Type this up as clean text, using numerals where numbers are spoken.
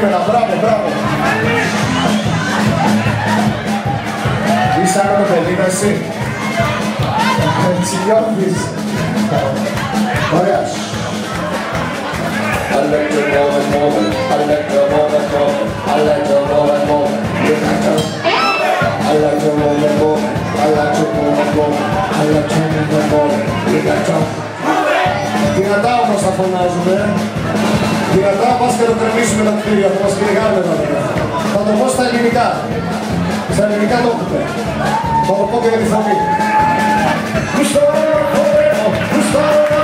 περίμενα, μπράβο, μπράβο. Είσαι άλλο το παιδί, εσύ. Έτσι νιώθεις. Ωραία. I like your moment, moment. I like your moment, moment. I like your moment, moment. I like your moment, moment. I like your moment, moment. I like your moment, moment. You got your... Δυνατά όμως θα φωνάζουμε. Δυνατά πας και το κρεμίσουμε τα κτίρια, θα μας κυνηγάνε τώρα. Θα το πω στα ελληνικά. Στα ελληνικά το έχετε. Θα το πω και με τη φωνή. Γουστάρω να χορεύω, γουστάρω να